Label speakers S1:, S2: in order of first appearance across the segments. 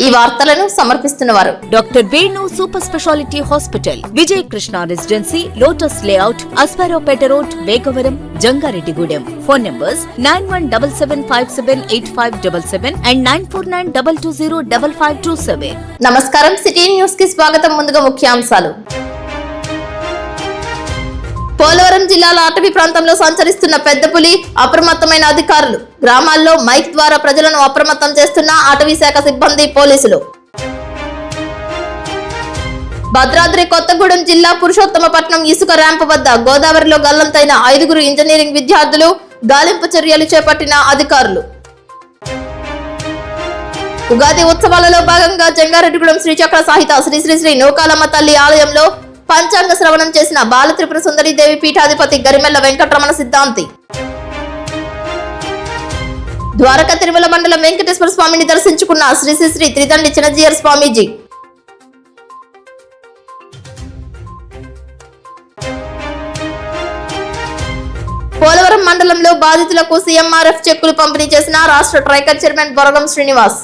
S1: ఈ వార్తలను సమర్పిస్తున్నవారు
S2: doctor Venu super speciality hospital, Vijaya Krishna residency, lotus layout, Asparopeta road, Vegavaram, Jangareddygudem. Phone numbers 9177578577 and 9492205527.
S1: నమస్కారం, సిటీ న్యూస్ కి స్వాగతం. ముందుగా ముఖ్యాంశాలు. పోలవరం జిల్లాల అటవీ ప్రాంతంలో సంచరిస్తున్న పెద్ద పులి, అప్రమత్తమైన అధికారులు. గ్రామాల్లో మైక్ ద్వారా ప్రజలను అప్రమత్తం చేస్తున్న అటవీ శాఖ సిబ్బంది, పోలీసులు. భద్రాద్రి కొత్తగూడెం జిల్లా పురుషోత్తమపట్నం ఇసుక ర్యాంప్ వద్ద గోదావరిలో గల్లంతైన 5 ఇంజనీరింగ్ విద్యార్థులు. గాలింపు చర్యలు చేపట్టిన అధికారులు. ఉగాది ఉత్సవాలలో భాగంగా జంగారెడ్డిగూడెం శ్రీచక్ర సాహిత శ్రీ శ్రీ శ్రీ నూకాలమ్మ తల్లి ఆలయంలో పంచాంగ శ్రవణం చేసిన బాల త్రిపుర సుందరి దేవి పీఠాధిపతి గరిమెల్ల వెంకటరమణ సిద్ధాంతి. ద్వారకా తిరుమల మండలం వెంకటేశ్వర స్వామిని దర్శించుకున్న శ్రీ శ్రీ శ్రీ త్రిదండి చిన్నజీయర్ స్వామీజీ. పోలవరం మండలంలో బాధితులకు సీఎంఆర్ఎఫ్ చెక్కులు పంపిణీ చేసిన రాష్ట్ర ట్రైకర్ చైర్మన్ బొరగం శ్రీనివాస్.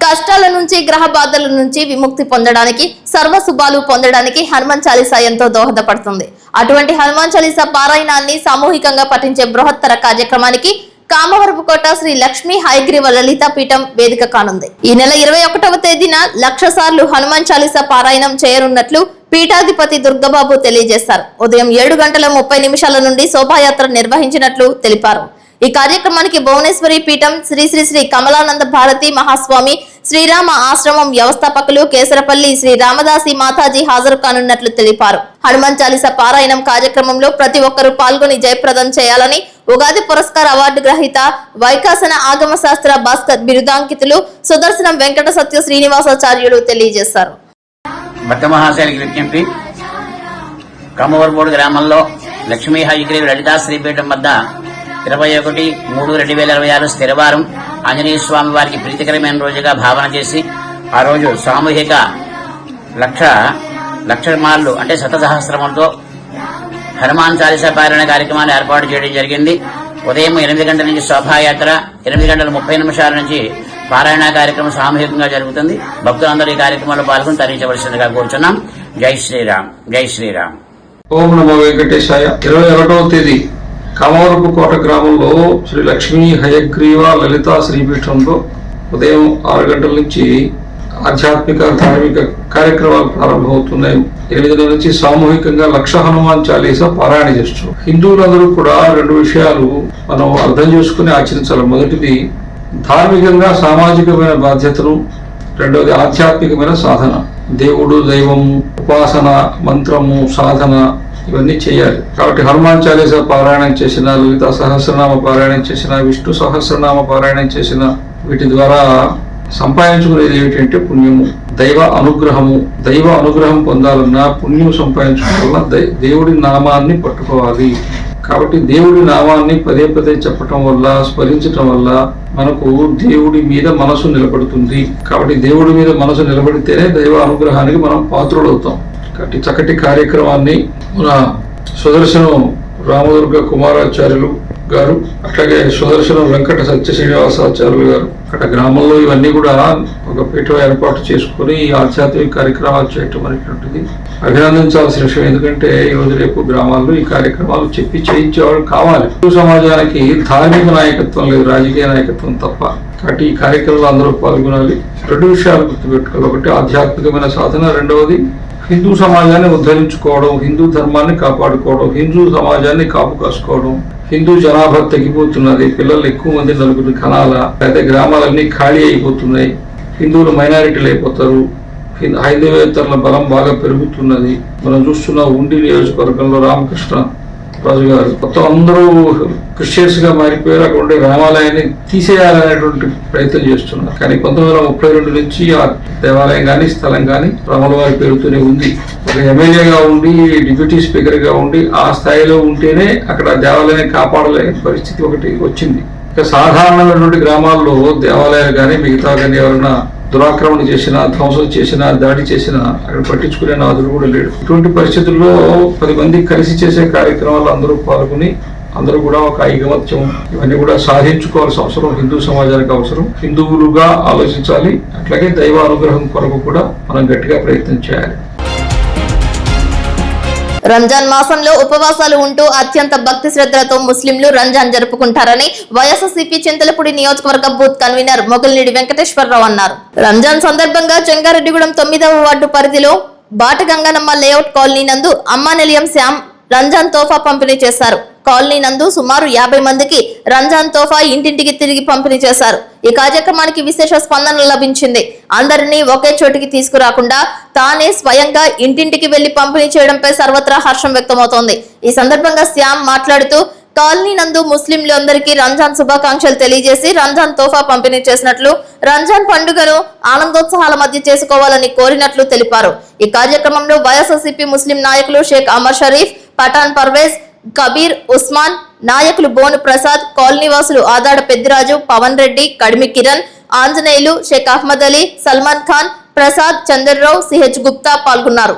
S1: కష్టాల నుంచి, గ్రహ బాధల నుంచి విముక్తి పొందడానికి, సర్వశుభాలు పొందడానికి హనుమాన్ చాలీసా ఎంతో దోహదపడుతుంది. అటువంటి హనుమాన్ చాలీసా పారాయణాన్ని సామూహికంగా పఠించే బృహత్తర కార్యక్రమానికి కామవరపు కోట శ్రీ లక్ష్మీ హయగ్రీవ లలిత పీఠం వేదిక కానుంది. ఈ నెల 21వ తేదీన 1,00,000 సార్లు హనుమాన్ చాలీసా పారాయణం చేయనున్నట్లు పీఠాధిపతి దుర్గబాబు తెలియజేశారు. ఉదయం 7:30 నుండి శోభాయాత్ర నిర్వహించినట్లు తెలిపారు. ఈ కార్యక్రమానికి భువనేశ్వరి పీఠం శ్రీ శ్రీ శ్రీ కమలానంద భారతి మహాస్వామి, శ్రీరామ ఆశ్రమం వ్యవస్థాపకులు కేసరపల్లి శ్రీ రామదాసి మాతాజీ హాజరు కానున్నట్లు తెలిపారు. హనుమాన్ చాలీసా పారాయణం కార్యక్రమంలో ప్రతి ఒక్కరూ పాల్గొని జయప్రదం చేయాలని ఉగాది పురస్కార అవార్డు గ్రహీత వైకాసన ఆగమ శాస్త్ర భాస్కర్ బిరుదాంకితులు సుదర్శనం వెంకట సత్య శ్రీనివాసాచార్యులు తెలియజేశారు.
S3: కమ్మవరపోడు గ్రామంలో లక్ష్మీ హయగ్రీవ లలితా శ్రీపీఠం వద్ద 21/3/2026 స్థిరవారం ఆంజనేయ స్వామి వారికి ప్రీతికరమైన రోజుగా భావన చేసి ఆ రోజు సామూహిక 1,00,000 మార్లు అంటే 1,000 హనుమాన్ చాలీసా పారాయణ కార్యక్రమాన్ని ఏర్పాటు చేయడం జరిగింది. ఉదయం 8 గంటల నుంచి శోభాయాత్ర, 8:30 నుంచి పారాయణ కార్యక్రమం సామూహికంగా జరుగుతుంది. భక్తులందరూ ఈ కార్యక్రమంలో పాల్గొని తరించవలసిందిగా కోరుచున్నాం. జై శ్రీరామ్, జై శ్రీరామ్.
S4: ఓం నమో వెంకటేశాయ. 21వ తేదీ కామవరపు కోట గ్రామంలో శ్రీ లక్ష్మీ హయగ్రీవ లలితా శ్రీపీఠంలో ఉదయం 6 గంటల నుంచి ఆధ్యాత్మిక ధార్మిక కార్యక్రమాలు ప్రారంభమవుతున్నాయి. 8 నుంచి సామూహికంగా 1,00,000 హనుమాన్ చాలీసా పారాయణ చేస్తున్నారు. హిందువులందరూ కూడా 2 విషయాలు మనం అర్థం చేసుకుని ఆచరించాలి. మొదటిది ధార్మికంగా సామాజికమైన బాధ్యతను, రెండవది ఆధ్యాత్మికమైన సాధన. దేవుడు, దైవము, ఉపాసన, మంత్రము, సాధన ఇవన్నీ చేయాలి. కాబట్టి హనుమాన్ చాలీసా పారాయణం చేసిన, లలిత సహస్రనామ పారాయణం చేసిన, విష్ణు సహస్రనామ పారాయణం చేసిన వీటి ద్వారా సంపాదించుకునేది ఏమిటంటే పుణ్యము, దైవ అనుగ్రహము. దైవ అనుగ్రహం పొందాలన్నా, పుణ్యం సంపాదించుకోవాలన్నా దేవుడి నామాన్ని పట్టుకోవాలి. కాబట్టి దేవుడి నామాన్ని పదే పదే చెప్పటం వల్ల, స్మరించటం వల్ల మనకు దేవుడి మీద మనసు నిలబడుతుంది. కాబట్టి దేవుడి మీద మనసు నిలబడితేనే దైవ అనుగ్రహానికి మనం పాత్రులవుతాం. కాబట్టి చక్కటి కార్యక్రమాన్ని మన సుదర్శనం రామదుర్గ కుమారాచార్యులు గారు, అట్లాగే సుదర్శనం వెంకట సత్య శ్రీనివాసాచార్యులు గారు అక్కడ గ్రామంలో ఇవన్నీ కూడా ఒక పీఠం ఏర్పాటు చేసుకుని ఈ ఆధ్యాత్మిక కార్యక్రమాలు చేయటం అనేటువంటిది అభినందించాల్సిన విషయం. ఎందుకంటే ఈ రోజు రేపు గ్రామాల్లో ఈ కార్యక్రమాలు చెప్పి చేయించేవాళ్ళు కావాలి. సమాజానికి ధార్మిక నాయకత్వం లేదు, రాజకీయ నాయకత్వం తప్ప. కాబట్టి ఈ కార్యక్రమంలో అందరూ పాల్గొనాలి. 2 విషయాలు గుర్తుపెట్టుకోవాలి. ఒకటి ఆధ్యాత్మికమైన సాధన, రెండవది హిందూ సమాజాన్ని ఉద్ధరించుకోవడం, హిందూ ధర్మాన్ని కాపాడుకోవడం, హిందూ సమాజాన్ని కాపు కాసుకోవడం. హిందూ జనాభా తగ్గిపోతున్నది, పిల్లలు ఎక్కువ మంది నలుగురు కనాల, అయితే గ్రామాలన్నీ ఖాళీ అయిపోతున్నాయి, హిందువులు మైనారిటీలు అయిపోతారు, హైందవేతరుల బలం బాగా పెరుగుతున్నది. మనం చూస్తున్న ఉండి నియోజకవర్గంలో రామకృష్ణ రాజు గారు మొత్తం అందరూ క్రిస్టియన్స్ గా మారిపోయారు. అక్కడ ఉండే రామాలయాన్ని తీసేయాలనేటువంటి ప్రయత్నం చేస్తున్నారు. కానీ 1932 నుంచి ఆ దేవాలయం కానీ స్థలం కానీ రాముల వారి పేరుతోనే ఉంది. ఒక ఎమ్మెల్యేగా ఉండి, డిప్యూటీ స్పీకర్ గా ఉండి ఆ స్థాయిలో ఉంటేనే అక్కడ దేవాలయాన్ని కాపాడలేని పరిస్థితి ఒకటి వచ్చింది. ఇక సాధారణమైనటువంటి గ్రామాల్లో దేవాలయాలు కానీ మిగతా కానీ ఎవరైనా దురాక్రమణ చేసినా, ధ్వంసం చేసినా, దాడి చేసినా అక్కడ పట్టించుకునే నాదుడు కూడా లేడు. ఇటువంటి పరిస్థితుల్లో 10 మంది కలిసి చేసే కార్యక్రమాలు అందరూ పాల్గొని అందరూ కూడా ఒక ఐకమత్యం ఇవన్నీ కూడా సాధించుకోవాల్సిన అవసరం హిందూ సమాజానికి అవసరం. హిందువులుగా ఆలోచించాలి, అట్లాగే దైవ అనుగ్రహం కొరకు కూడా మనం గట్టిగా ప్రయత్నం చేయాలి.
S1: రంజాన్ మాసంలో ఉపవాసాలు ఉంటూ అత్యంత భక్తి శ్రద్ధలతో ముస్లింలు రంజాన్ జరుపుకుంటారని వైఎస్ఆర్సీపీ చింతలపూడి నియోజకవర్గ బూత్ కన్వీనర్ మొగల్నిడి వెంకటేశ్వరరావు అన్నారు. రంజాన్ సందర్భంగా జంగారెడ్డిగూడెం 9వ వార్డు పరిధిలో బాటగంగనమ్మ లేఅవుట్ కాలనీ నందు అమ్మా నిలయం శ్యామ్ రంజాన్ తోఫా పంపిణీ చేశారు. కాలనీ నందు సుమారు 50 మందికి రంజాన్ తోఫా ఇంటింటికి తిరిగి పంపిణీ చేశారు. ఈ కార్యక్రమానికి విశేష స్పందన లభించింది. అందరినీ ఒకే చోటికి తీసుకురాకుండా తానే స్వయంగా ఇంటింటికి వెళ్లి పంపిణీ చేయడంపై సర్వత్రా హర్షం వ్యక్తమవుతోంది. ఈ సందర్భంగా శ్యామ్ మాట్లాడుతూ కాలనీ నందు ముస్లింలు అందరికీ రంజాన్ శుభాకాంక్షలు తెలియజేసి రంజాన్ తోఫా పంపిణీ చేసినట్లు, రంజాన్ పండుగను ఆనందోత్సాహాల మధ్య చేసుకోవాలని కోరినట్లు తెలిపారు. ఈ కార్యక్రమంలో వైఎస్ఆర్సీపీ ముస్లిం నాయకులు షేక్ అమర్ షరీఫ్, పఠాన్ పర్వేజ్, కబీర్, ఉస్మాన్, నాయకులు బోను ప్రసాద్, కాలనీవాసులు ఆదాడ పెద్దిరాజు, పవన్ రెడ్డి, కడిమి కిరణ్, ఆంజనేయులు, షేక్ అహ్మద్ అలీ, సల్మాన్ ఖాన్, ప్రసాద్, చంద్రరావు, సిహెచ్ గుప్తా పాల్గొన్నారు.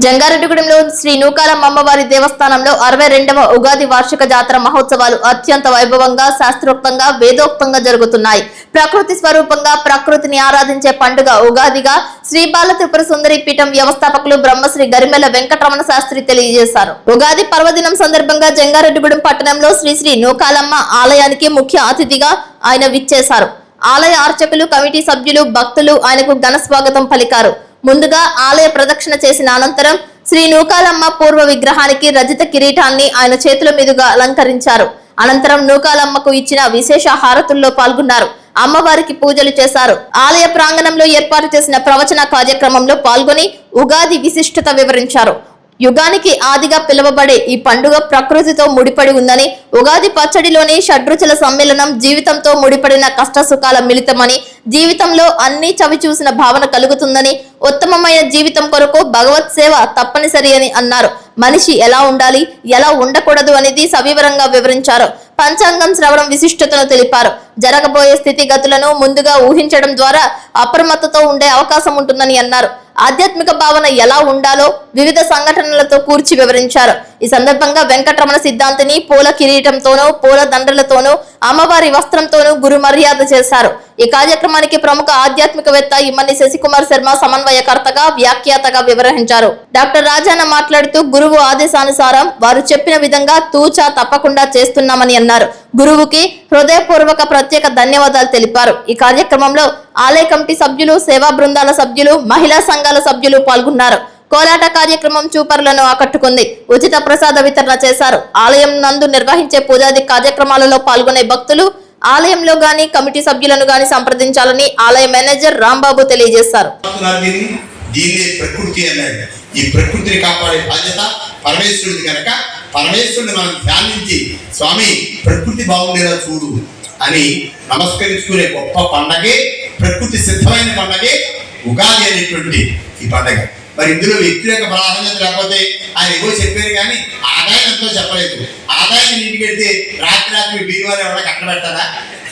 S1: జంగారెడ్డిగూడెంలో శ్రీ నూకాలమ్మ అమ్మవారి దేవస్థానంలో 62వ ఉగాది వార్షిక జాతర మహోత్సవాలు అత్యంత వైభవంగా, శాస్త్రోక్తంగా, వేదోక్తంగా జరుగుతున్నాయి. ప్రకృతి స్వరూపంగా ప్రకృతిని ఆరాధించే పండుగ ఉగాదిగా శ్రీ బాల త్రిపుర సుందరి పీఠం వ్యవస్థాపకులు బ్రహ్మశ్రీ గరిమెల వెంకటరమణ శాస్త్రి తెలియజేశారు. ఉగాది పర్వదినం సందర్భంగా జంగారెడ్డిగూడెం పట్టణంలో శ్రీ శ్రీ నూకాలమ్మ ఆలయానికి ముఖ్య అతిథిగా ఆయన విచ్చేశారు. ఆలయ అర్చకులు, కమిటీ సభ్యులు, భక్తులు ఆయనకు ఘన స్వాగతం పలికారు. ముందుగా ఆలయ ప్రదక్షిణ చేసిన అనంతరం శ్రీ నూకాలమ్మ పూర్వ విగ్రహానికి రజిత కిరీటాన్ని ఆయన చేతుల మీదుగా అలంకరించారు. అనంతరం నూకాలమ్మకు ఇచ్చిన విశేష హారతుల్లో పాల్గొన్నారు. అమ్మవారికి పూజలు చేశారు. ఆలయ ప్రాంగణంలో ఏర్పాటు చేసిన ప్రవచన కార్యక్రమంలో పాల్గొని ఉగాది విశిష్టత వివరించారు. యుగానికి ఆదిగా పిలువబడే ఈ పండుగ ప్రకృతితో ముడిపడి ఉందని, ఉగాది పచ్చడిలోని షడ్రుచుల సమ్మేళనం జీవితంతో ముడిపడిన కష్ట సుఖాల మిళితమని, జీవితంలో అన్ని చవి చూసిన భావన కలుగుతుందని, ఉత్తమమైన జీవితం కొరకు భగవత్ సేవ తప్పనిసరి అని అన్నారు. మనిషి ఎలా ఉండాలి, ఎలా ఉండకూడదు అనేది సవివరంగా వివరించారు. పంచాంగం శ్రవణం విశిష్టతను తెలిపారు. జరగబోయే స్థితిగతులను ముందుగా ఊహించడం ద్వారా అప్రమత్తతో ఉండే అవకాశం ఉంటుందని అన్నారు. ఆధ్యాత్మిక భావన ఎలా ఉండాలో వివిధ సంఘటనలతో కూర్చి వివరించారు. ఈ సందర్భంగా వెంకటరమణ సిద్ధాంతిని పూల కిరీటంతోనూ, పూల దండలతోనూ, అమ్మవారి వస్త్రంతోనూ గురు మర్యాద చేశారు. ఈ కార్యక్రమానికి ప్రముఖ ఆధ్యాత్మికవేత్త ఇమ్మని శశికుమార్ శర్మ సమన్వయకర్తగా, వ్యాఖ్యాతగా వివరించారు. డాక్టర్ రాజాన మాట్లాడుతూ గురువు ఆదేశానుసారం వారు చెప్పిన విధంగా తూచా తప్పకుండా చేస్తున్నామని అన్నారు. గురువుకి హృదయపూర్వక ప్రత్యేక ధన్యవాదాలు తెలిపారు. ఈ కార్యక్రమంలో ఆలయ కమిటీ సభ్యులు, సేవా బృందాల సభ్యులు, మహిళా సంఘాల సభ్యులు పాల్గొన్నారు. కోలాట కార్యక్రమం చూపరులను ఆకట్టుకుంది. ఉచిత ప్రసాద వితరణ చేశారు. ఆలయం నందు నిర్వహించే పూజాది కార్యక్రమాలలో పాల్గొనే భక్తులు ఆలయంలో గాని కమిటీ సభ్యులను గాని సంప్రదించాలని ఆలయ మేనేజర్ రాంబాబు తెలియజేశారు.
S5: ఈ ప్రకృతిని కాపాడే బాధ్యత పరమేశ్వరుడిది కనుక పరమేశ్వరుని మనం ధ్యానించి స్వామి ప్రకృతి బాగుండేలా చూడు అని నమస్కరించుకునే గొప్ప పండగే, ప్రకృతి సిద్ధమైన పండగే ఉగాది అనేటువంటి ఈ పండగ. మరి ఇందులో వ్యక్తి యొక్క ప్రాధాన్యత లేకపోతే ఆయన ఏవో చెప్పారు కానీ ఆదాయం ఎంతో చెప్పలేదు. ఆదాయం ఇంటికి వెళ్తే రాత్రి బీరువారు ఎవరికి అక్కడ పెట్టారా?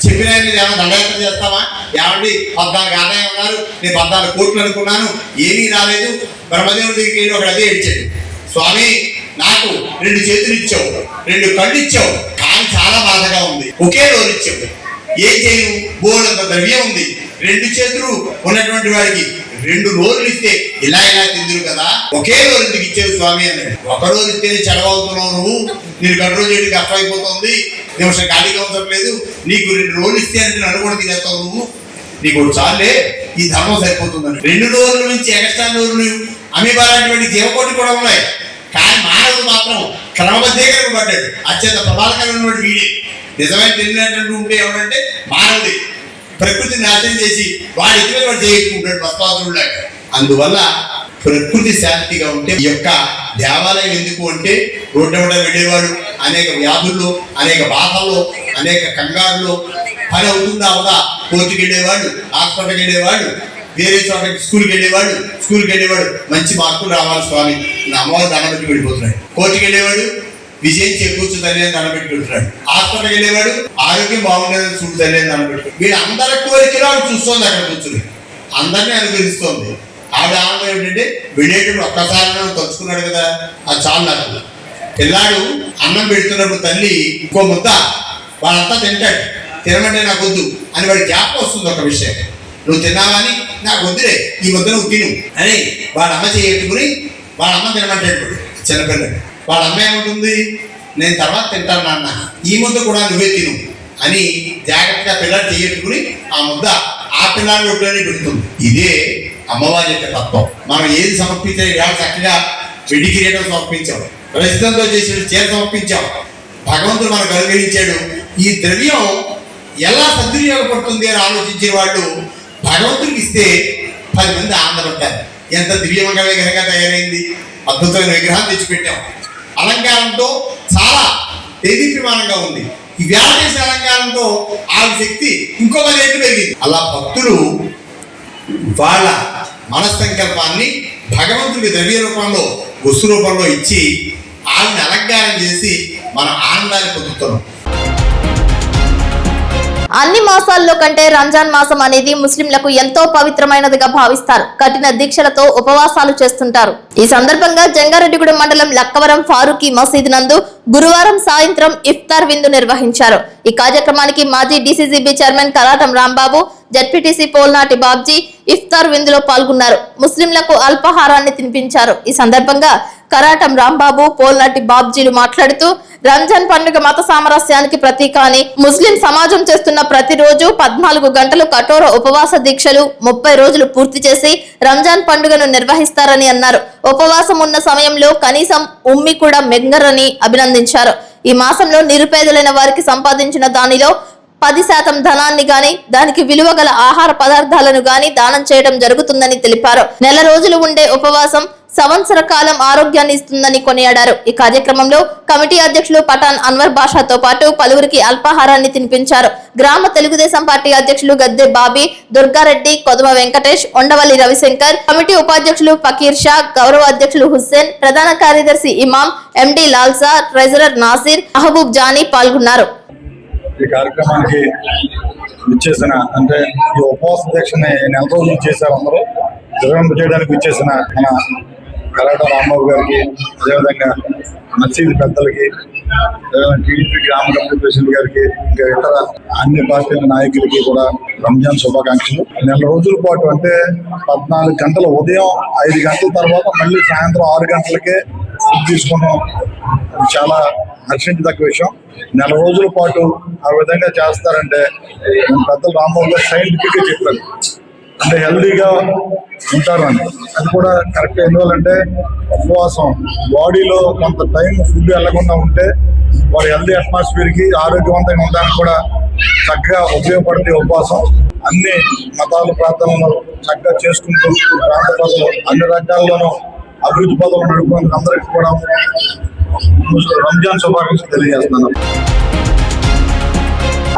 S5: చెప్పిన ఏమైనా దండయాత్ర చేస్తావా? ఏమండి 14 ఆదాయం ఉన్నారు, నేను 14 కోట్లు అనుకున్నాను, ఏమీ రాలేదు. బ్రహ్మదేవుడి దగ్గరికి వెళ్ళి ఒకటి అదే ఇచ్చాడు, స్వామి నాకు 2 చేతులు ఇచ్చావు, 2 కళ్ళు ఇచ్చావు, కానీ చాలా బాధగా ఉంది. ఒకే రోజు ఇచ్చావు, ఏ చేయు బోలంత ద్రవ్యం ఉంది. 2 చేతులు ఉన్నటువంటి వాడికి 2 రోజులు ఇస్తే ఇలా తిందురు కదా, ఒకే రోజు ఎందుకు ఇచ్చేది స్వామి అన్నాడు. ఒక రోజు ఇస్తేనే చెడవవుతున్నావు నువ్వు, నేను గంట రోజు ఏంటి కష్టమైపోతుంది, నిమిషం ఖాళీగా ఉండట్లేదు, నీకు 2 రోజులు ఇస్తే అంటే నన్ను కూడా తినేస్తావు నువ్వు, నీకు చాలే ఈ ధర్మం సరిపోతుందని 2 రోజుల నుంచి ఎక్స్ట్రా రోజులు అమీబాలటువంటి జీవకోటి కూడా ఉన్నాయి. కానీ మానవుడు మాత్రం క్రమబద్ధీకరణ పడ్డాడు. అత్యంత ప్రమాదకరమైనటువంటి వీడే. నిజమైన తెలియనటువంటి ఉంటే ఎవరంటే మానవుడి ప్రకృతిని నాశనం చేసి వాడి ఇతర వాడు చేసుకుంటాడు భస్మాసురులాగా. అందువల్ల ప్రకృతి శాంతిగా ఉంటే ఈ యొక్క దేవాలయం ఎందుకు అంటే రోడ్డు వెళ్ళేవాడు అనేక వ్యాధుల్లో, అనేక బాధల్లో, అనేక కంగారులో పని అవుతుందా అవుదా, కోర్టుకి వెళ్ళేవాడు, హాస్పిటల్కి వెళ్ళేవాడు, వేరే చోట స్కూల్కి వెళ్ళేవాడు మంచి మార్కులు రావాలి స్వామి, నా అమ్మవారి దండం పెట్టి వెళ్ళిపోతున్నాడు. కోర్టుకి వెళ్ళేవాడు విజయం చేకూర్చు తల్లి అని దండపెట్టుకుంటున్నాడు. హాస్పిటల్కి వెళ్ళేవాడు ఆరోగ్యం బాగుండేదని చూడు తల్లి అని దండపెట్టు. వీళ్ళందరి కోరికలు ఆవిడ చూస్తోంది, అక్కడ కూర్చుని అందరినీ అనుగ్రహిస్తోంది. ఆవిడ ఆనందం ఏంటంటే వెళ్ళేటప్పుడు ఒక్కసారి తలుచుకున్నాడు కదా, అది చాలు నాకు. పిల్లాడు అన్నం పెడుతున్నప్పుడు తల్లి ఇంకో ముద్ద వాళ్ళంతా తింటాడు, తినమంటే నాకు వద్దు అని వాడి జ్ఞాపకం వస్తుంది. ఒక విషయం, నువ్వు తిన్నావని నాకు వద్దులే, ఈ ముద్ద నువ్వు తిను అని వాడు అమ్మ చేయట్టుకుని వాడు అమ్మ తినమంటాడు. చిన్నపిల్లడు వాడు అమ్మ ఏముంటుంది, నేను తర్వాత తింటాను నాన్న, ఈ ముద్ద కూడా నువ్వే తిను అని జాగ్రత్తగా పిల్లాడు చేయట్టుకుని ఆ ముద్ద ఆ పిల్లాడి ఒడ్లోనే పెడుతుంది. ఇదే అమ్మవారి యొక్క తత్వం. మనం ఏది సమర్పించే ఇవాళ చక్కగా వెండి కిరీటం సమర్పించాం, ప్రసిద్ధంతో చేసిన చీర సమర్పించాం, భగవంతుడు మనకు అనుగ్రహించాడు. ఈ ద్రవ్యం ఎలా సద్వినియోగపడుతుంది అని ఆలోచించే వాళ్ళు భగవంతుడికి ఇస్తే 10 మంది ఆనందపడతారు. ఎంత దివ్యంగా విగ్రహంగా తయారైంది, అద్భుతమైన విగ్రహాన్ని తెచ్చిపెట్టాం. అలంకారంతో చాలా తేదీప్యమానంగా ఉంది. ఈ వ్యాధ చేసే అలంకారంతో ఆ శక్తి ఇంకో 10 రెట్లు పెరిగింది. అలా భక్తులు వాళ్ళ మనస్సంకల్పాన్ని భగవంతుడికి ద్రవ్య రూపంలో వస్తు రూపంలో ఇచ్చి ఆవిని అలంకారం చేసి మన ఆనందాన్ని పొందుతున్నాం.
S1: అన్ని మాసాల్లో కంటే రంజాన్ మాసం అనేది ముస్లింలకు ఎంతో పవిత్రమైనదిగా భావిస్తారు. కఠిన దీక్షలతో ఉపవాసాలు చేస్తుంటారు. ఈ సందర్భంగా జంగారెడ్డిగూడెం మండలం లక్కవరం ఫారూకీ మసీద్ నందు గురువారం సాయంత్రం ఇఫ్తార్ విందు నిర్వహించారు. ఈ కార్యక్రమానికి మాజీ DCCB chairman Karatam Rambabu, ZPTC Polnati Babji ఇఫ్తార్ విందులో పాల్గొన్నారు. ముస్లింలకు అల్పాహారాన్ని తినిపించారు. ఈ సందర్భంగా కరాటం రాంబాబు, పోల్నాటి బాబ్జీలు మాట్లాడుతూ రంజాన్ పండుగ మత సామరస్యానికి ప్రతీక అని, ముస్లిం సమాజం చేస్తున్న ప్రతిరోజు 14 గంటలు కఠోర ఉపవాస దీక్షలు 30 రోజులు పూర్తి చేసి రంజాన్ పండుగను నిర్వహిస్తారని అన్నారు. ఉపవాసం ఉన్న సమయంలో కనీసం ఉమ్మి కూడా మింగరని అభినందించారు. ఈ మాసంలో నిరుపేదలైన వారికి సంపాదించిన దానిలో 10% ధనాన్ని గాని, దానికి విలువ గల ఆహార పదార్థాలను గాని దానం చేయడం జరుగుతుందని తెలిపారు. నెల రోజులు ఉండే ఉపవాసం సంవత్సర కాలం ఆరోగ్యాన్ని ఇస్తుందని కొనియాడారు. ఈ కార్యక్రమంలో కమిటీ అధ్యక్షులు పఠాన్ అన్వర్ బాషాతో పాటు పలువురికి అల్పాహారాన్ని తినిపించారు. గ్రామ తెలుగుదేశం పార్టీ అధ్యక్షులు గద్దె బాబీ, దుర్గారెడ్డి, కొదమ వెంకటేష్, ఉండవల్లి రవిశంకర్, కమిటీ ఉపాధ్యక్షులు ఫకీర్ షా, గౌరవ అధ్యక్షులు హుస్సేన్, ప్రధాన కార్యదర్శి ఇమాం, ఎండి లాల్సా, ట్రెజరర్ నాసిర్, మహబూబ్ జానీ పాల్గొన్నారు.
S6: ఈ కార్యక్రమానికి ఇచ్చేసిన అంటే ఈ ఉపవాస దీక్షని నెల రోజులు ఇచ్చేసారు. అందరూ వివరణ చేయడానికి ఇచ్చేసిన మన కరాట రాంబాబు గారికి, అదేవిధంగా మసీదు పెద్దలకి, టీడీపీ గ్రామ కమిటీ ప్రెసిడెంట్ గారికి, ఇంకా ఇతర అన్ని పార్టీల నాయకులకి కూడా రంజాన్ శుభాకాంక్షలు. నెల రోజుల పాటు అంటే 14 గంటలు, ఉదయం 5 గంటల తర్వాత మళ్ళీ సాయంత్రం 6 గంటలకే తీసుకున్నాం. చాలా హర్షించదగ్గ విషయం. నెల రోజుల పాటు ఆ విధంగా చేస్తారంటే పెద్దలు రాంబాబు గారు సైంటిఫిక్ గా చెప్పారు, అంటే హెల్దీగా ఉంటారు అని. అది కూడా కరెక్ట్. ఎందువల్లంటే ఉపవాసం బాడీలో కొంత టైం ఫుడ్ వెళ్లకుండా ఉంటే వారి హెల్దీ అట్మాస్ఫియర్ కి ఆరోగ్యవంతంగా ఉండడానికి కూడా చక్కగా ఉపయోగపడుతుంది ఉపవాసం. అన్ని మతాలు ప్రార్థనలు చక్కగా చేసుకుంటూ ప్రాంత ప్రజలు అన్ని రకాల్లోనూ అభివృద్ధి పదవులు నడుపుకుని అందరికీ కూడా రంజాన్ శుభాకాంక్షలు తెలియజేస్తున్నాను.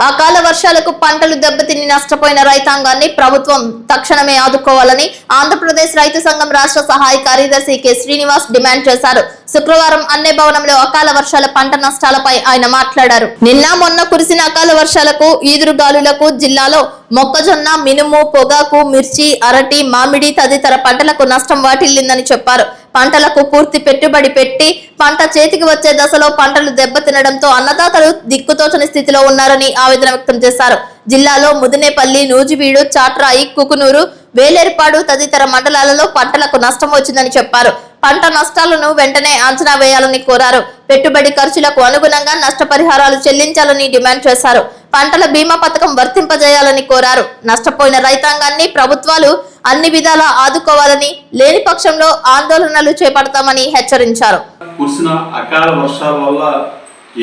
S1: అకాల వర్షాలకు పంటలు దెబ్బతిని నష్టపోయిన రైతాంగాన్ని ప్రభుత్వం తక్షణమే ఆదుకోవాలని ఆంధ్రప్రదేశ్ రైతు సంఘం రాష్ట్ర సహాయ కార్యదర్శి కె శ్రీనివాస్ డిమాండ్ చేశారు. శుక్రవారం అన్నే భవనంలో అకాల వర్షాల పంట నష్టాలపై ఆయన మాట్లాడారు. నిన్న మొన్న కురిసిన అకాల వర్షాలకు, ఈదురుగాలులకు జిల్లాలో మొక్కజొన్న, మినుము, పొగాకు, మిర్చి, అరటి, మామిడి తదితర పంటలకు నష్టం వాటిల్లిందని చెప్పారు. పంటలకు పూర్తి పెట్టుబడి పెట్టి పంట చేతికి వచ్చే దశలో పంటలు దెబ్బతినడంతో అన్నదాతలు దిక్కుతోచని స్థితిలో ఉన్నారని ఆవేదన వ్యక్తం చేశారు. జిల్లాలో ముదినేపల్లి, నూజివీడు, చాట్రాయి, కుకునూరు, వేలేరుపాడు తదితర మండలాలలో పంటలకు నష్టం వచ్చిందని చెప్పారు. పంట నష్టాలను వెంటనే అంచనా వేయాలని కోరారు. పెట్టుబడి ఖర్చులకు అనుగుణంగా నష్టపరిహారాలు చెల్లించాలని డిమాండ్ చేశారు. పంటల బీమా పథకం వర్తింపజేయాలని కోరారు. నష్టపోయిన రైతాంగాన్ని ప్రభుత్వాలు అన్ని విధాలా ఆదుకోవాలని, లేని పక్షంలో ఆందోళనలు చేపడతామని హెచ్చరించారు.
S7: కురిసిన అకాల వర్షాల వల్ల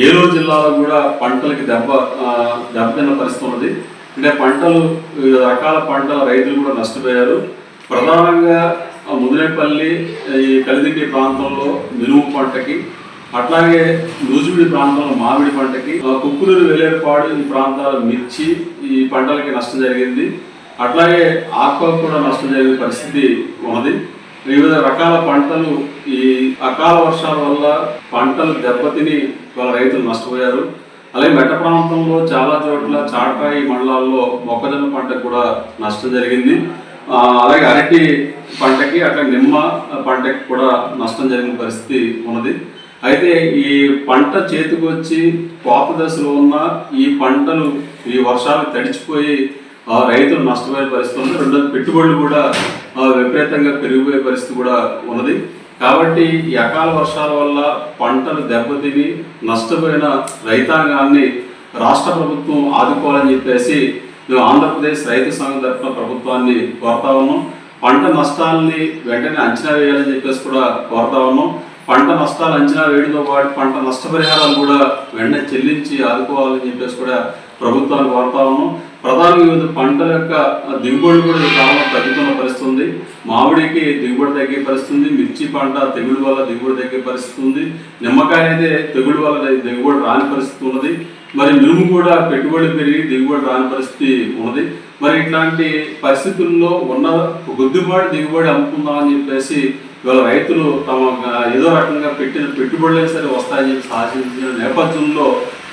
S7: ఏలూరు జిల్లాలో కూడా పంటలకి దెబ్బతిన్న పరిస్థితి ఉన్నది. అంటే పంటలు, రకాల పంటల రైతులు కూడా నష్టపోయారు. ప్రధానంగా ముదినేపల్లి, ఈ కలిదిండి ప్రాంతంలో మినుము పంటకి, అట్లాగే నూజివీడి ప్రాంతంలో మామిడి పంటకి, కుక్కునూరు, వేలేరుపాడు ఈ ప్రాంతాల మిర్చి ఈ పంటలకి నష్టం జరిగింది. అట్లాగే ఆకుకు కూడా నష్టం జరిగిన పరిస్థితి ఉన్నది. వివిధ రకాల పంటలు ఈ అకాల వర్షాల వల్ల పంటలు దెబ్బతిని వాళ్ళ రైతులు నష్టపోయారు. అలాగే మెట్ట ప్రాంతంలో చాలా చోట్ల చాటాయి మండలాల్లో మొక్కజొన్న పంటకు కూడా నష్టం జరిగింది. అలాగే అరటి పంటకి అట్లా నిమ్మ పంటకి కూడా నష్టం జరిగిన పరిస్థితి ఉన్నది. అయితే ఈ పంట చేతికి వచ్చి కోత దశలో ఉన్న ఈ పంటలు ఈ వర్షాలు తడిచిపోయి రైతులు నష్టపోయే పరిస్థితి ఉంది. రెండోది పెట్టుబడులు కూడా విపరీతంగా పెరిగిపోయే పరిస్థితి కూడా ఉన్నది. కాబట్టి ఈ అకాల వర్షాల వల్ల పంటలు దెబ్బతిని నష్టపోయిన రైతాంగాన్ని రాష్ట్ర ప్రభుత్వం ఆదుకోవాలని చెప్పేసి మేము ఆంధ్రప్రదేశ్ రైతు సంఘం తరఫున ప్రభుత్వాన్ని కోరుతా ఉన్నాం. పంట నష్టాలని వెంటనే అంచనా వేయాలని చెప్పేసి కూడా కోరుతా ఉన్నాం. పంట నష్టాలు అంచనా వేయడంతో పాటు పంట నష్టపరిహారాలు కూడా వెంటనే చెల్లించి ఆదుకోవాలని చెప్పేసి కూడా ప్రభుత్వాన్ని కోరుతా ఉన్నాం. ప్రధానంగా వివిధ పంటల యొక్క దిగుబడి కూడా ఈ కాలంలో తగ్గుతున్న పరిస్థితి ఉంది. మామిడికి దిగుబడి తగ్గే పరిస్థితి ఉంది. మిర్చి పంట తెగుడు వల్ల దిగుబడి తగ్గే పరిస్థితి ఉంది. నిమ్మకాయ అయితే తెగుడు వల్ల దిగుబడి రాని పరిస్థితి ఉన్నది. మరి మినుము కూడా పెట్టుబడి పెరిగి దిగుబడి రాని పరిస్థితి ఉన్నది. మరి ఇట్లాంటి పరిస్థితుల్లో ఉన్న కొద్దిపాటి దిగుబడి అమ్ముకుందామని చెప్పేసి ఇవాళ రైతులు తమ ఏదో రకంగా పెట్టిన పెట్టుబడులే సరే వస్తాయని చెప్పి ఆశించిన నేపథ్యంలో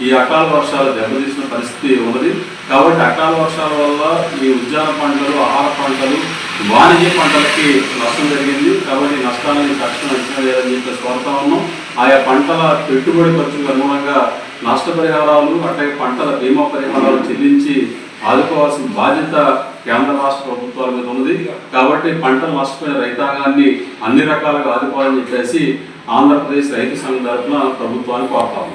S7: ఈ అకాల వర్షాలు దెబ్బతీసిన పరిస్థితి ఉన్నది. కాబట్టి అకాల వర్షాల వల్ల ఈ ఉద్యాన పంటలు, ఆహార పంటలు, వాణిజ్య పంటలకి నష్టం జరిగింది. కాబట్టి నష్టాలని తక్షణ అంచనా వేయాలని చెప్పేసి కోరుతా ఉన్నాం. ఆయా పంటల పెట్టుబడి ఖర్చులకు అనుగుణంగా నష్టపరిహారాలు అట్లాగే పంటల బీమా పరిహారాలు చెల్లించి ఆదుకోవాల్సిన బాధ్యత కేంద్ర రాష్ట్ర ప్రభుత్వాల మీద ఉన్నది. కాబట్టి పంటలు నష్టపోయిన రైతాంగాన్ని అన్ని రకాలుగా ఆదుకోవాలని చెప్పేసి ఆంధ్రప్రదేశ్ రైతు సంఘం తరఫున ప్రభుత్వాన్ని కోరుతాము.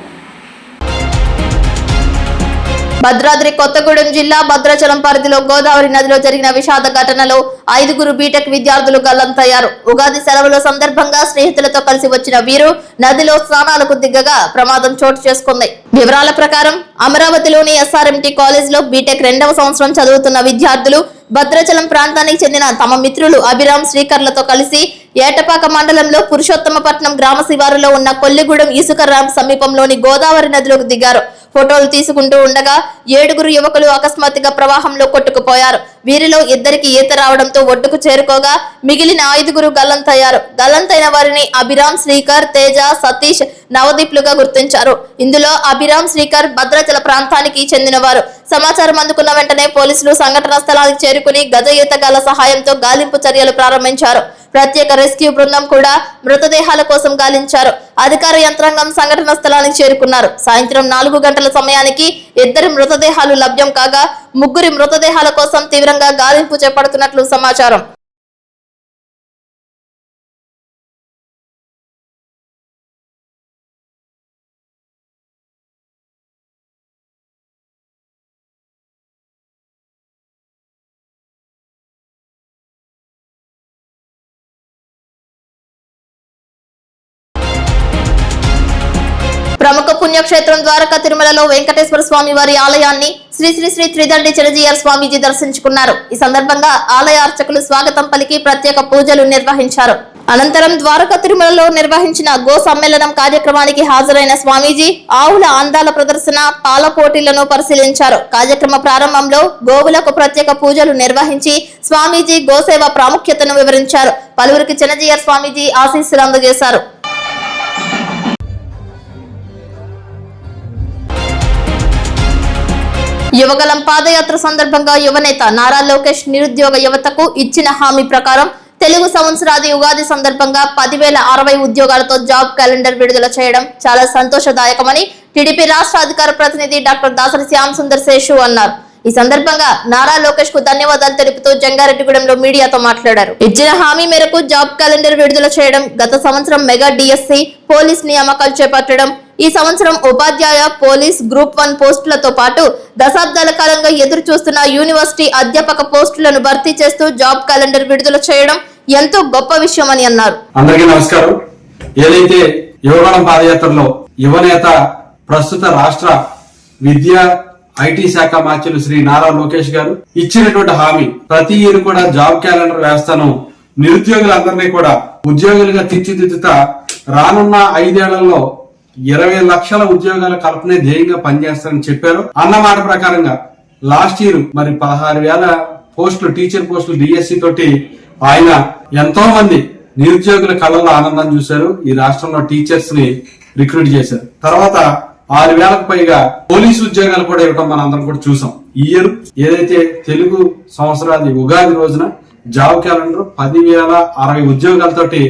S1: భద్రాద్రి కొత్తగూడెం జిల్లా భద్రాచలం పరిధిలో గోదావరి నదిలో జరిగిన విషాద ఘటనలో 5 బీటెక్ విద్యార్థులు గల్లంతయ్యారు. ఉగాది సెలవుల సందర్భంగా స్నేహితులతో కలిసి వచ్చిన వీరు నదిలో స్నానాలకు దిగ్గగా ప్రమాదం చోటు చేసుకుంది. వివరాల ప్రకారం అమరావతిలోని ఎస్ఆర్ఎంటీ కాలేజ్ లో బీటెక్ 2వ సంవత్సరం చదువుతున్న విద్యార్థులు భద్రాచలం ప్రాంతానికి చెందిన తమ మిత్రులు అభిరామ్ శ్రీకర్లతో కలిసి ఏటపాక మండలంలో పురుషోత్తమపట్నం గ్రామ శివారులో ఉన్న కొల్లిగూడెం ఇసుక ర్యాంప్ సమీపంలోని గోదావరి నదిలోకి దిగారు. ఫోటోలు తీసుకుంటూ ఉండగా 7 యువకులు అకస్మాత్తుగా ప్రవాహంలో కొట్టుకుపోయారు. వీరిలో 2కి ఈత రావడంతో ఒడ్డుకు చేరుకోగా మిగిలిన 5 గల్లంతయ్యారు. గల్లంతైన వారిని అభిరామ్, శ్రీకర్, తేజ, సతీష్, నవదీప్లుగా గుర్తించారు. ఇందులో అభిరామ్, శ్రీకర్ భద్రాచల ప్రాంతానికి చెందినవారు. సమాచారం అందుకున్న వెంటనే పోలీసులు సంఘటనా స్థలానికి చేరుకుని గజ ఈతగాళ్ల సహాయంతో గాలింపు చర్యలు ప్రారంభించారు. ప్రత్యేక రెస్క్యూ బృందం కూడా మృతదేహాల కోసం గాలించారు. అధికార యంత్రాంగం సంఘటన స్థలానికి చేరుకున్నారు. సాయంత్రం 4 గంటల సమయానికి 2 మృతదేహాలు లభ్యం కాగా 3 మృతదేహాల కోసం తీవ్రంగా గాలింపు చేపడుతున్నట్లు సమాచారం. ప్రముఖ పుణ్యక్షేత్రం ద్వారకా తిరుమలలో వెంకటేశ్వర స్వామి వారి ఆలయాన్ని శ్రీ శ్రీ శ్రీ త్రిదండి చిరంజీవి స్వామీజీ దర్శించుకున్నారు. ఈ సందర్భంగా ఆలయ అర్చకులు స్వాగతం పలికి ప్రత్యేక పూజలు నిర్వహించారు. అనంతరం ద్వారకా తిరుమలలో నిర్వహించిన గో సమ్మేళనం కార్యక్రమానికి హాజరైన స్వామీజీ ఆవుల అందాల ప్రదర్శన, పాల పోటీలను పరిశీలించారు. కార్యక్రమ ప్రారంభంలో గోవులకు ప్రత్యేక పూజలు నిర్వహించి స్వామీజీ గోసేవ ప్రాముఖ్యతను వివరించారు. పలువురికి చిరంజీవి స్వామీజీ ఆశీస్సులు అందజేశారు. యువగలం పాదయాత్ర సందర్భంగా యువనేత నారా లోకేష్ నిరుద్యోగ యువతకు ఇచ్చిన హామీ ప్రకారం తెలుగు సంవత్సరాది ఉగాది సందర్భంగా 10,060 ఉద్యోగాలతో జాబ్ క్యాలెండర్ విడుదల చేయడం చాలా సంతోషదాయకమని టీడీపీ రాష్ట్ర అధికార ప్రతినిధి డాక్టర్ దాసరి శ్యామ్ సుందర్ శేషు అన్నారు. ఈ సందర్భంగా నారా లోకేష్ కు ధన్యవాదాలు తెలుపుతూ జంగారెడ్డిగూడెంలో మీడియాతో మాట్లాడారు. ఇచ్చిన హామీ మేరకు జాబ్ క్యాలెండర్ విడుదల చేయడం, గత సంవత్సరం మెగా డిఎస్సి పోలీస్ నియామకాలు చేపట్టడం, ఈ సంవత్సరం ఉపాధ్యాయ, పోలీస్, గ్రూప్ 1 పోస్టులతో పాటు దశాబ్దాల కాలంగా ఎదురు చూస్తున్న యూనివర్సిటీ అధ్యాపక పోస్టులను భర్తీ చేస్తూ జాబ్ క్యాలెండర్ విడుదల చేయడం ఎంతో గొప్ప విషయమని అన్నారు.
S8: అందరికీ నమస్కారం. ఏదైతే యువగణం పాదయాత్రలో యువనేత ప్రస్తుత రాష్ట్ర విద్యా ఐటీ శాఖ మంత్రులు శ్రీ నారా లోకేష్ గారు ఇచ్చినటువంటి హామీ, ప్రతి ఇయర్ కూడా జాబ్ క్యాలెండర్ వ్యవస్థను నిరుద్యోగులందరినీ కూడా ఉద్యోగులుగా తీర్చిదిద్దుతా రానున్న 5 ఏళ్లలో 20 లక్షల ఉద్యోగాల కల్పనే ధ్యేయంగా పనిచేస్తారని చెప్పారు. అన్న మాట ప్రకారంగా లాస్ట్ ఇయర్ మరి 16,000 పోస్టులు, టీచర్ పోస్టులు డిఎస్సి తోటి ఆయన ఎంతో మంది నిరుద్యోగుల కళ్ళల్లో ఆనందం చూశారు. ఈ రాష్ట్రంలో టీచర్స్ ని రిక్రూట్ చేశారు. తర్వాత 6,000కు పైగా పోలీసు ఉద్యోగాలు కూడా ఇవ్వటం మనం అందరం కూడా చూసాం. ఈ ఇయర్ ఏదైతే తెలుగు సంవత్సరాది ఉగాది రోజున జాబ్ క్యాలెండర్ 10,060 ఉద్యోగాలతోటి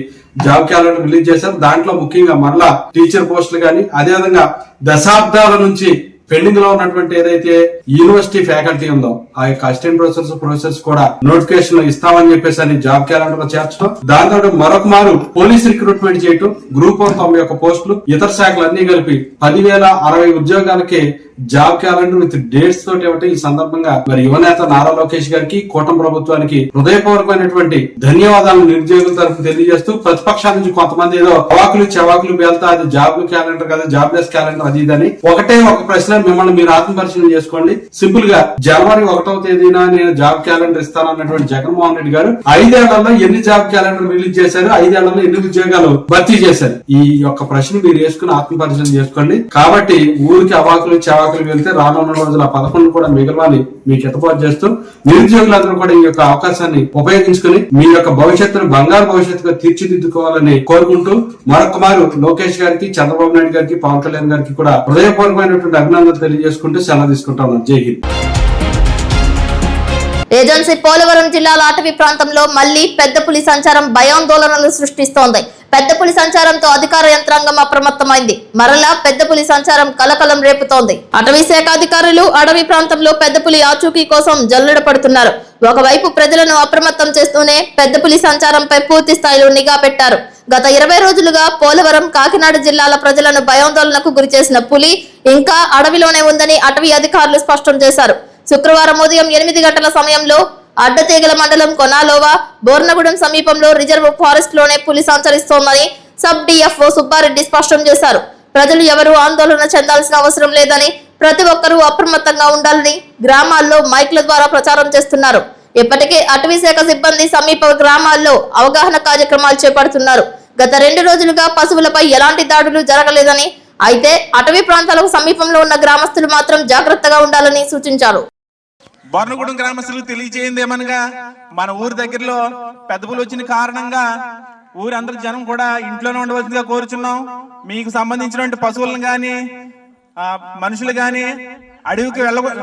S8: జాబ్ క్యాలెండర్ రిలీజ్ చేశారు. దాంట్లో ముఖ్యంగా మరలా టీచర్ పోస్టులు కానీ, అదేవిధంగా దశాబ్దాల నుంచి పెండింగ్ లో ఉన్నటువంటి ఏదైతే యూనివర్సిటీ ఫ్యాకల్టీ ఉందో ఆ యొక్క అసిస్టెంట్ ప్రొఫెసర్స్ కూడా నోటిఫికేషన్ ఇస్తామని చెప్పేసి అని జాబ్ క్యాలెండర్ లో చేర్చడం, దాంతో మరొక మారు పోలీస్ రిక్రూట్మెంట్ చేయటం, గ్రూప్ 1 91 పోస్టులు, ఇతర శాఖలు అన్ని కలిపి 10,060 ఉద్యోగాలకి జాబ్ క్యాలెండర్ విత్ డేట్స్ తోటి ఇవ్వటం. ఈ సందర్భంగా మరి యువనేత నారా లోకేష్ గారికి, కూటమి ప్రభుత్వానికి హృదయపూర్వకమైనటువంటి ధన్యవాదాలు నిరుద్యోగుల తరఫున తెలియజేస్తూ, ప్రతిపక్షాల నుంచి కొంతమంది ఏదో అవాకులు చెవాకులు పేల్తా అది జాబ్ క్యాలెండర్ కదా, జాబ్లెస్ క్యాలెండర్ అది ఇదని ఒకటే ఒక ప్రశ్న, మిమ్మల్ని మీరు ఆత్మపరిశీలన చేసుకోండి. సింపుల్ గా జనవరి 1వ తేదీన నేను జాబ్ క్యాలెండర్ ఇస్తానన్నటువంటి జగన్మోహన్ రెడ్డి గారు 5 ఏళ్లలో ఎన్ని జాబ్ క్యాలెండర్ రిలీజ్ చేశారు, 5 ఏళ్లలో ఎన్ని ఉద్యోగాలు భర్తీ చేశారు? ఈ యొక్క ప్రశ్న మీరు వేసుకుని ఆత్మపరిశీలన చేసుకోండి. కాబట్టి ఊరికి అవాకులు చెవాకులు వెళ్తే రానున్న రోజుల 11 కూడా మిగలవాలని మీకు ఎత్తపాటు చేస్తూ, నిరుద్యోగులందరూ కూడా ఈ యొక్క అవకాశాన్ని ఉపయోగించుకుని మీ యొక్క భవిష్యత్తును బంగారు భవిష్యత్తుగా తీర్చిదిద్దుకోవాలని కోరుకుంటూ, మరొక మారు లోకేష్ గారికి, చంద్రబాబు నాయుడు గారికి, పవన్ కళ్యాణ్ గారికి కూడా హృదయపూర్వకమైనటువంటి అభినందనలు తెలియజేసుకుంటూ సెలవు తీసుకుంటాను. జై హింద్.
S1: ఏజెన్సీ పోలవరం జిల్లాల అటవీ ప్రాంతంలో మళ్లీ పెద్ద పులి సంచారం భయాందోళనలు సృష్టిస్తోంది. పెద్ద పులి సంచారంతో అధికార యంత్రాంగం అప్రమత్తమైంది. మరలా పెద్ద పులి సంచారం కలకలం రేపుతోంది. అటవీ శాఖ అధికారులు అటవీ ప్రాంతంలో పెద్ద పులి ఆచూకీ కోసం జల్లెడ పడుతున్నారు. ఒకవైపు ప్రజలను అప్రమత్తం చేస్తూనే పెద్ద పులి సంచారంపై పూర్తి స్థాయిలో నిఘా పెట్టారు. గత 20 రోజులుగా పోలవరం, కాకినాడ జిల్లాల ప్రజలను భయాందోళనకు గురిచేసిన పులి ఇంకా అడవిలోనే ఉందని అటవీ అధికారులు స్పష్టం చేశారు. శుక్రవారం ఉదయం 8 గంటల సమయంలో అడ్డతీగల మండలం కొనాలోవా, బోర్నగూడెం సమీపంలో రిజర్వ్ ఫారెస్ట్ లోనే పులి సంచరిస్తోందని సబ్ డిఎఫ్ఓ సుబ్బారెడ్డి స్పష్టం చేశారు. ప్రజలు ఎవరూ ఆందోళన చెందాల్సిన అవసరం లేదని, ప్రతి ఒక్కరూ అప్రమత్తంగా ఉండాలని గ్రామాల్లో మైక్ల ద్వారా ప్రచారం చేస్తున్నారు. ఇప్పటికే అటవీ శాఖ సిబ్బంది సమీప గ్రామాల్లో అవగాహన కార్యక్రమాలు చేపడుతున్నారు. గత 2 రోజులుగా పశువులపై ఎలాంటి దాడులు జరగలేదని, అయితే అటవీ ప్రాంతాలకు సమీపంలో ఉన్న గ్రామస్తులు మాత్రం జాగ్రత్తగా ఉండాలని సూచించారు.
S9: బోర్నగూడెం గ్రామస్తులకు తెలియజేయండి ఏమనగా, మన ఊరి దగ్గరలో పెద్ద పులి వచ్చిన కారణంగా ఊరి అందరి జనం కూడా ఇంట్లోనే ఉండవలసిందిగా కోరుచున్నాం. మీకు సంబంధించినటువంటి పశువులను గాని మనుషులు గాని అడవికి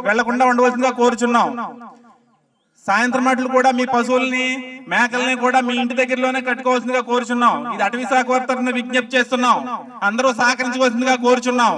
S9: వెళ్లకుండా ఉండవలసిందిగా కోరుచున్నాం. సాయంత్రం మాటలు కూడా మీ పశువుల్ని, మేకల్ని కూడా మీ ఇంటి దగ్గరలోనే కట్టుకోవాల్సిందిగా కోరుచున్నాం. ఇది అటవీ శాఖ వారి తరఫున విజ్ఞప్తి చేస్తున్నాం. అందరూ సహకరించవలసిందిగా కోరుచున్నాం.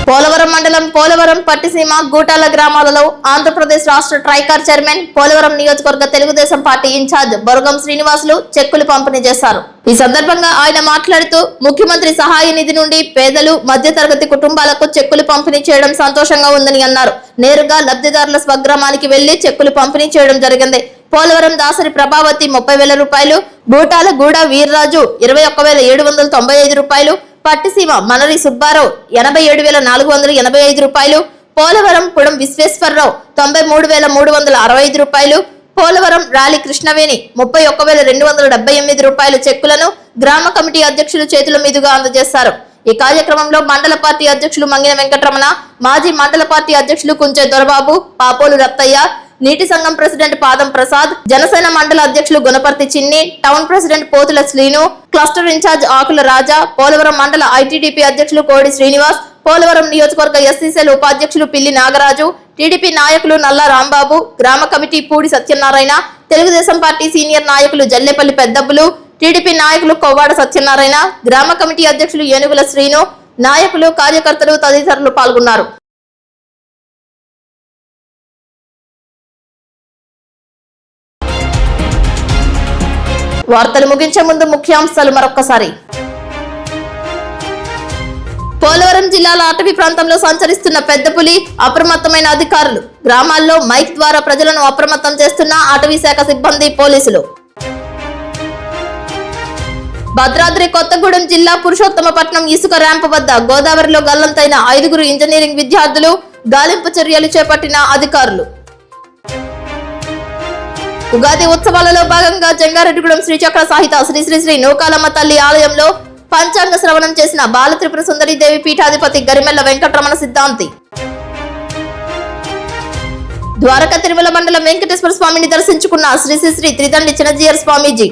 S1: పోలవరం మండలం పోలవరం, పట్టిసీమ, గూటాల గ్రామాలలో ఆంధ్రప్రదేశ్ రాష్ట్ర ట్రైకార్ చైర్మన్, పోలవరం నియోజకవర్గ తెలుగుదేశం పార్టీ ఇన్ఛార్జ్ బొరగం శ్రీనివాసులు చెక్కులు పంపిణీ చేశారు. ఈ సందర్భంగా ఆయన మాట్లాడుతూ, ముఖ్యమంత్రి సహాయ నిధి నుండి పేదలు, మధ్యతరగతి కుటుంబాలకు చెక్కులు పంపిణీ చేయడం సంతోషంగా ఉందని అన్నారు. నేరుగా లబ్ధిదారుల స్వగ్రామానికి వెళ్లి చెక్కులు పంపిణీ చేయడం జరిగింది. పోలవరం దాసరి ప్రభావతి 30,000 రూపాయలు, గూటాల గూడ వీర్రాజు 21,795 రూపాయలు, పట్టిసీమ మనరి సుబ్బారావు 87,485 రూపాయలు, పోలవరం పుడం విశ్వేశ్వరరావు 93,365 రూపాయలు, పోలవరం రాలి కృష్ణవేణి 31,278 రూపాయల చెక్కులను గ్రామ కమిటీ అధ్యక్షులు చేతుల మీదుగా అందజేశారు. ఈ కార్యక్రమంలో మండల పార్టీ అధ్యక్షులు మంగిన వెంకటరమణ, మాజీ మండల పార్టీ అధ్యక్షులు కుంచె దొరబాబు, పాపోలు రత్తయ్య, నీటి సంఘం ప్రెసిడెంట్ పాదం ప్రసాద్, జనసేన మండల అధ్యక్షులు గుణపర్తి చిన్ని, టౌన్ ప్రెసిడెంట్ పోతుల శ్రీను, క్లస్టర్ ఇన్ఛార్జ్ ఆకుల రాజా, పోలవరం మండల ఐటీడీపీ అధ్యక్షులు కోడి శ్రీనివాస్, పోలవరం నియోజకవర్గ ఎస్సీసీఎల్ ఉపాధ్యక్షులు పిల్లి నాగరాజు, టీడీపీ నాయకులు నల్లా రాంబాబు, గ్రామ committee Pudi Satyanarayana, Telugu Desam party senior నాయకులు జల్లేపల్లి పెద్దబ్బులు, టీడీపీ నాయకులు కొవ్వాడ సత్యనారాయణ, గ్రామ కమిటీ అధ్యక్షులు ఏనుగుల శ్రీను, నాయకులు, కార్యకర్తలు తదితరులు పాల్గొన్నారు. వార్తలు ముగించే ముందు ముఖ్యాంశాలు మరొక్కసారి. పోలవరం జిల్లాల అటవీ ప్రాంతంలో సంచరిస్తున్న పెద్ద పులి, అప్రమత్తమైన అధికారులు, గ్రామాల్లో మైక్ ద్వారా ప్రజలను అప్రమత్తం చేస్తున్న అటవీ శాఖ సిబ్బంది, పోలీసులు. భద్రాద్రి కొత్తగూడెం జిల్లా పురుషోత్తమపట్నం ఇసుక ర్యాంపు వద్ద గోదావరిలో గల్లంతైన 5 ఇంజనీరింగ్ విద్యార్థులు, గాలింపు చర్యలు చేపట్టిన అధికారులు. ఉగాది ఉత్సవాలలో భాగంగా జంగారెడ్డిగూడెం శ్రీచక్ర సాహిత శ్రీ శ్రీ శ్రీ నూకాలమ్మ తల్లి ఆలయంలో పంచాంగ శ్రవణం చేసిన బాలత్రిపుర సుందరి దేవి పీఠాధిపతి గరిమెల్ల వెంకటరమణ సిద్ధాంతి. ద్వారకా తిరుమల మండలం వెంకటేశ్వర స్వామిని దర్శించుకున్న శ్రీ శ్రీ శ్రీ త్రిదండి చిన్నజీయర్ స్వామీజీ.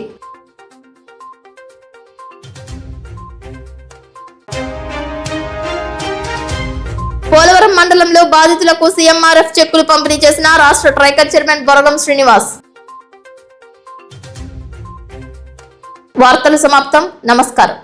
S1: పోలవరం మండలంలో బాధితులకు సీఎంఆర్ఎఫ్ చెక్కులు పంపిణీ చేసిన రాష్ట్ర ట్రైకర్ చైర్మన్ బొరగం శ్రీనివాస్. వార్తలు సమాప్తం. నమస్కారం.